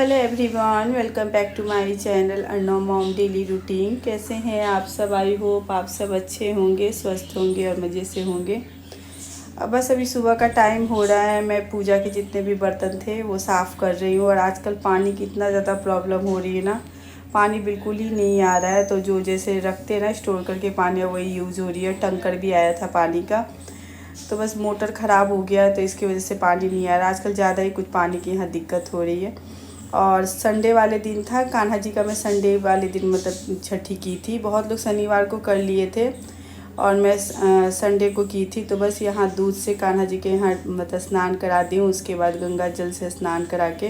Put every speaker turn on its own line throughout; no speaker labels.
Hello everyone, welcome back to my channel Arnav mom daily routine. कैसे हैं आप सब? आई होप आप सब अच्छे होंगे, स्वस्थ होंगे और मज़े से होंगे। अब बस अभी सुबह का टाइम हो रहा है। मैं पूजा के जितने भी बर्तन थे वो साफ़ कर रही हूँ। और आजकल पानी की इतना ज़्यादा प्रॉब्लम हो रही है ना, पानी बिल्कुल ही नहीं आ रहा है। तो जो जैसे रखते हैं ना स्टोर करके पानी, वही यूज़ हो रही है। टंकर भी आया था पानी का, तो बस मोटर ख़राब हो गया तो इसकी वजह से पानी नहीं आ रहा। आजकल ज़्यादा ही कुछ पानी की यहाँ दिक्कत हो रही है। और संडे वाले दिन था कान्हा जी का, मैं संडे वाले दिन मतलब छठी की थी। बहुत लोग शनिवार को कर लिए थे और मैं संडे को की थी। तो बस यहाँ दूध से कान्हा जी के यहाँ मतलब स्नान करा दी हूँ। उसके बाद गंगा जल से स्नान करा के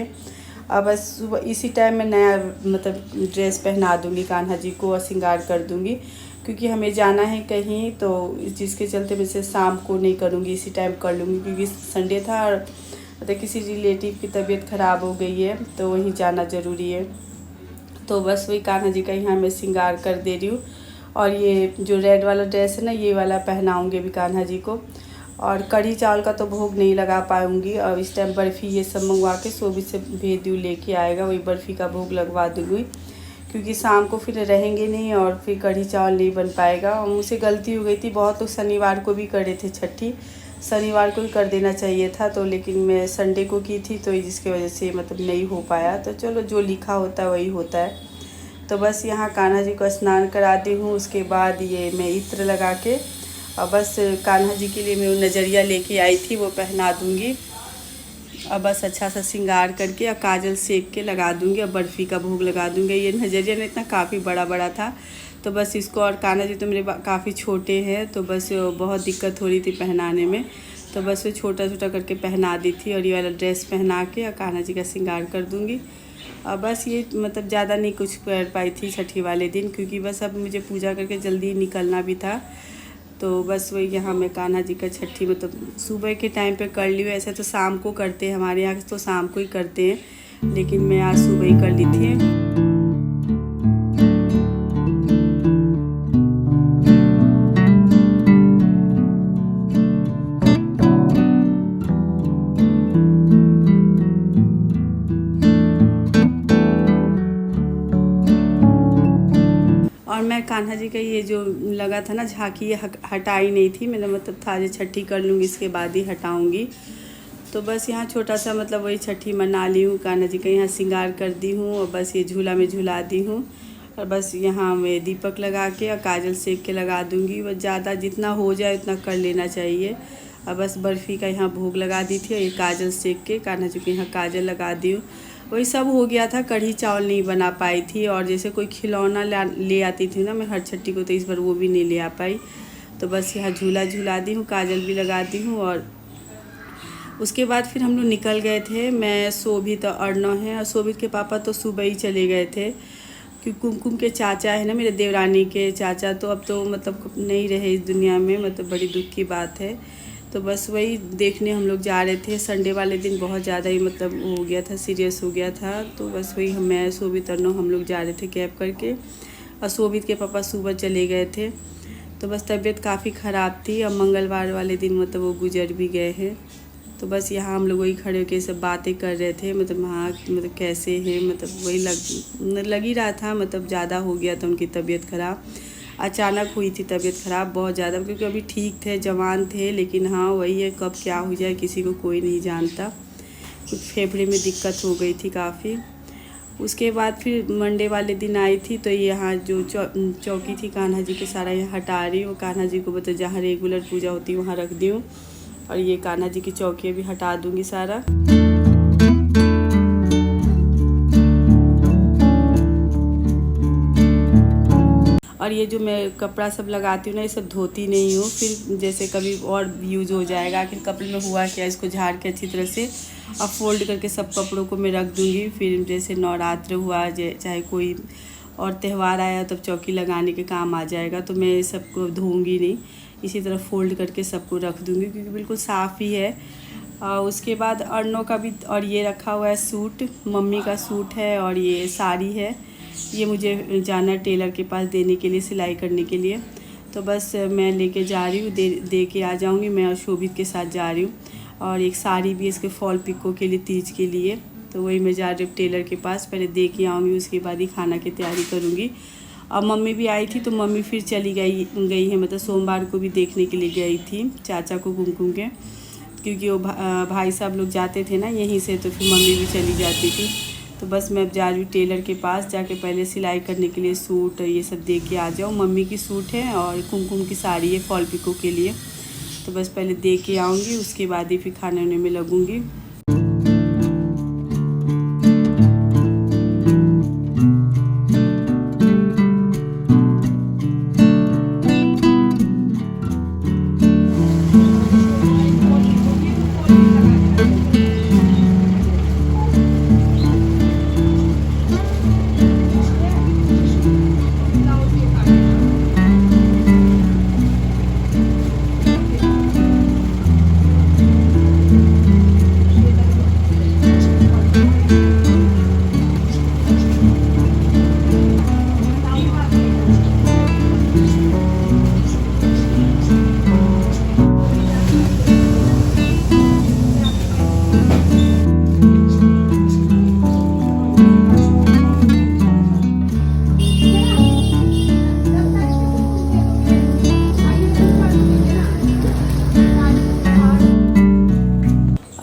अब बस सुबह इसी टाइम में नया मतलब ड्रेस पहना दूँगी कान्हा जी को और श्रृंगार कर दूँगी, क्योंकि हमें जाना है कहीं। तो जिसके चलते मैं से शाम को नहीं करूँगी, इसी टाइम कर लूँगी, क्योंकि संडे था और मतलब किसी रिलेटिव की तबीयत ख़राब हो गई है तो वहीं जाना ज़रूरी है। तो बस वही कान्हा जी का यहाँ मैं श्रृंगार कर दे रही हूँ। और ये जो रेड वाला ड्रेस है ना, ये वाला पहनाऊँगी भी कान्हा जी को। और कढ़ी चावल का तो भोग नहीं लगा पाऊँगी। और इस टाइम बर्फ़ी ये सब मंगवा के सोबी से भेज दूँ, लेके आएगा, वही बर्फ़ी का भोग लगवा दूँगी, क्योंकि शाम को फिर रहेंगे नहीं और फिर कढ़ी चावल नहीं बन पाएगा। और मुझसे गलती हो गई थी, बहुत लोग शनिवार को भी करे थे छठी, शनिवार को ही कर देना चाहिए था। तो लेकिन मैं संडे को की थी, तो जिसकी वजह से मतलब नहीं हो पाया। तो चलो, जो लिखा होता है वही होता है। तो बस यहाँ कान्हा जी को स्नान कराती हूँ। उसके बाद ये मैं इत्र लगा के और बस कान्हा जी के लिए मैं नज़रिया लेके आई थी, वो पहना दूँगी। और बस अच्छा सा श्रृंगार करके और काजल सेक के लगा दूँगी और बर्फ़ी का भोग लगा दूँगी। ये नज़रिया ना इतना काफ़ी बड़ा बड़ा था, तो बस इसको, और कान्हा जी तो मेरे काफ़ी छोटे हैं, तो बस बहुत दिक्कत हो रही थी पहनाने में। तो बस वो छोटा छोटा करके पहना दी थी। और ये वाला ड्रेस पहना के और कान्हा जी का श्रृंगार कर दूँगी। और बस ये मतलब ज़्यादा नहीं कुछ कर पाई थी छठी वाले दिन, क्योंकि बस अब मुझे पूजा करके जल्दी निकलना भी था। तो बस वही यहाँ मैं कान्हा जी का छठी मतलब सुबह के टाइम पे कर ली हूँ। ऐसे तो शाम को करते हैं, हमारे यहाँ तो शाम को ही करते हैं, लेकिन मैं आज सुबह ही कर ली थी। और मैं कान्हा जी का ये जो लगा था ना झांकी, ये हटाई नहीं थी। मेरा मतलब था जो छठी कर लूँगी इसके बाद ही हटाऊँगी। तो बस यहाँ छोटा सा मतलब वही छठी मना ली हूँ। कान्हा जी का यहाँ श्रृंगार कर दी हूँ और बस ये झूला में झूला दी हूँ। और बस यहाँ मैं दीपक लगा के और काजल सेक के लगा दूँगी। बस ज़्यादा जितना हो जाए उतना कर लेना चाहिए। और बस बर्फ़ी का यहाँ भोग लगा दी थी और ये काजल सेक के कान्हा जी के यहाँ काजल लगा दी हूँ। वही सब हो गया था। कढ़ी चावल नहीं बना पाई थी, और जैसे कोई खिलौना ले आती थी ना मैं हर छठी को, तो इस बार वो भी नहीं ले आ पाई। तो बस यहाँ झूला झूला दी हूँ, काजल भी लगा दी हूँ। और उसके बाद फिर हम लोग निकल गए थे। मैं, शोभित और अर्नव हैं, और शोभित के पापा तो सुबह ही चले गए थे, क्योंकि कुमकुम के चाचा है ना, मेरे देवरानी के चाचा, तो अब तो मतलब नहीं रहे इस दुनिया में, मतलब बड़ी दुख की बात है। तो बस वही देखने हम लोग जा रहे थे। संडे वाले दिन बहुत ज़्यादा ही मतलब हो गया था, सीरियस हो गया था। तो बस वही मैं, शोभित, अर्नव हम लोग जा रहे थे कैब करके। और शोभित के पापा सुबह चले गए थे। तो बस तबीयत काफ़ी ख़राब थी, और मंगलवार वाले दिन मतलब वो गुजर भी गए हैं। तो बस यहाँ हम लोग वही खड़े होकर सब बातें कर रहे थे, मतलब हाँ मतलब कैसे हैं, मतलब वही लग ही रहा था, मतलब ज़्यादा हो गया था उनकी तबीयत ख़राब। अचानक हुई थी तबीयत ख़राब बहुत ज़्यादा, क्योंकि अभी ठीक थे, जवान थे, लेकिन हाँ वही है, कब क्या हो जाए किसी को कोई नहीं जानता। कुछ फेफड़े में दिक्कत हो गई थी काफ़ी। उसके बाद फिर मंडे वाले दिन आई थी, तो यहाँ जो चौकी थी कान्हा जी के, सारा यहाँ हटा रही हूँ। कान्हा जी को मतलब जहाँ रेगुलर पूजा होती है वहाँ रख दी हूँ। और ये कान्हा जी की चौकी भी हटा दूँगी सारा। और ये जो मैं कपड़ा सब लगाती हूँ ना, ये सब धोती नहीं हूँ, फिर जैसे कभी और यूज़ हो जाएगा। आखिर कपड़े में हुआ क्या, इसको झाड़ के अच्छी तरह से और फोल्ड करके सब कपड़ों को मैं रख दूँगी। फिर जैसे नवरात्र हुआ, चाहे कोई और त्यौहार आया, तब चौकी लगाने के काम आ जाएगा। तो मैं सबको धोऊँगी नहीं, इसी तरह फ़ोल्ड करके सबको रख दूँगी, क्योंकि बिल्कुल साफ़ ही है। उसके बाद अर्नव का भी, और ये रखा हुआ है सूट, मम्मी का सूट है, और ये साड़ी है। ये मुझे जाना टेलर के पास देने के लिए, सिलाई करने के लिए। तो बस मैं लेके जा रही हूँ, दे के आ जाऊँगी। मैं और शोभित के साथ जा रही हूँ। और एक साड़ी भी इसके फॉल पिको के लिए, तीज के लिए। तो वही मैं जा रही हूँ टेलर के पास, पहले दे के आऊँगी, उसके बाद ही खाना की तैयारी करूँगी। अब मम्मी भी आई थी तो मम्मी फिर चली गई है, मतलब सोमवार को भी देखने के लिए गई थी चाचा को कुमकुम के, क्योंकि वो भाई साहब लोग जाते थे ना यहीं से, तो फिर मम्मी भी चली जाती थी। तो बस मैं अब जा रही हूँ टेलर के पास, जाके पहले सिलाई करने के लिए सूट ये सब दे के आ जाऊँ। मम्मी की सूट है और कुमकुम की साड़ी है फॉल पिको के लिए, तो बस पहले दे के आऊँगी, उसके बाद ही फिर खाने वाने में लगूँगी।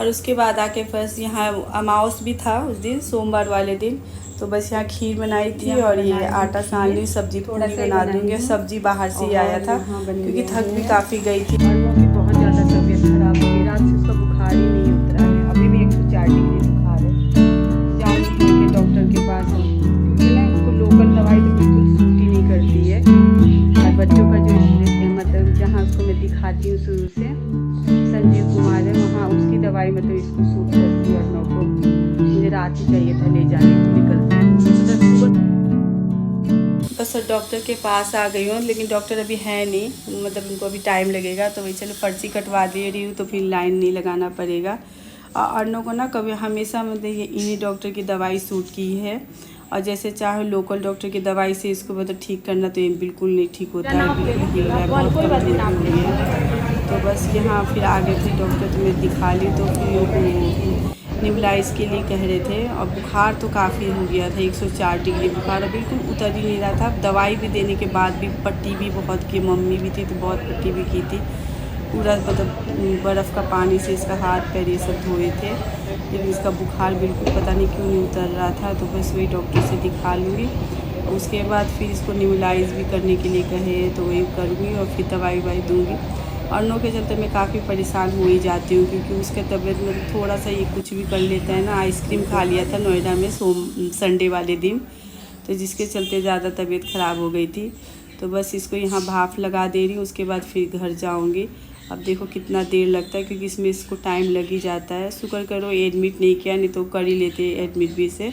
उसके बाद आके बस यहाँ अमावस भी था उस दिन, सोमवार वाले दिन, तो बस यहाँ खीर बनाई थी और ये आटा सान ली, सब्जी पूरी बना दूँगी। सब्जी बाहर से ही आया था क्योंकि थक भी काफ़ी गई थी। बहुत ज़्यादा तबीयत खराब हो गई, रात से उसका बुखार ही नहीं उतरा है, अभी भी 104 डिग्री बुखार है। जाऊँगी डॉक्टर के पास, क्योंकि ना उसको लोकल दवाई तो बिल्कुल सूट ही नहीं करती है। और बच्चों का जो मतलब जहाँ उसको मैं दिखाती हूँ शुरू से, संजीव कुमार है, वहाँ उसकी दवाई मतलब इसको सूट करती है। और को मुझे रात ही चाहिए था ले जाने को, निकलती बस डॉक्टर के पास आ गई हूँ, लेकिन डॉक्टर अभी है नहीं, मतलब उनको अभी टाइम लगेगा। तो वही चलो पर्ची कटवा दे रही हूँ, तो फिर लाइन नहीं लगाना पड़ेगा। और अर्नव को ना कभी हमेशा मतलब ये इन्हीं डॉक्टर की दवाई सूट की है, और जैसे चाहे लोकल डॉक्टर की दवाई से इसको मतलब ठीक करना, तो ये बिल्कुल नहीं ठीक होता है, बिल्कुल ही बहुत कमजोर हो गई है। तो बस यहाँ फिर आगे थे डॉक्टर, तो मैं दिखा ली, तो फिर निबलाइज के लिए कह रहे थे। और बुखार तो काफ़ी हो गया था, 104 डिग्री बुखार, और बिल्कुल उतर ही नहीं रहा था। दवाई भी देने के बाद भी पट्टी भी बहुत की, मम्मी भी थी तो बहुत पट्टी भी की थी, पूरा मतलब बर्फ़ का पानी से इसका हाथ पैर ये सब धोए थे, लेकिन इसका बुखार बिल्कुल पता नहीं क्यों नहीं उतर रहा था। तो बस वही डॉक्टर से दिखा लूँगी, उसके बाद फिर इसको निबलाइज भी करने के लिए कहे तो वही करूँगी, और फिर दवाई वाई दूँगी। अर्नव के चलते मैं काफ़ी परेशान हो ही जाती हूँ, क्योंकि उसका तबीयत मतलब थोड़ा सा ये कुछ भी कर लेता है ना। आइसक्रीम खा लिया था नोएडा में संडे वाले दिन, तो जिसके चलते ज़्यादा तबीयत ख़राब हो गई थी। तो बस इसको यहाँ भाप लगा दे रही हूँ, उसके बाद फिर घर जाऊँगी। अब देखो कितना देर लगता है, क्योंकि इसमें इसको टाइम लग ही जाता है। शुक्र करो एडमिट नहीं किया, नहीं तो कर ही लेते एडमिट भी इसे।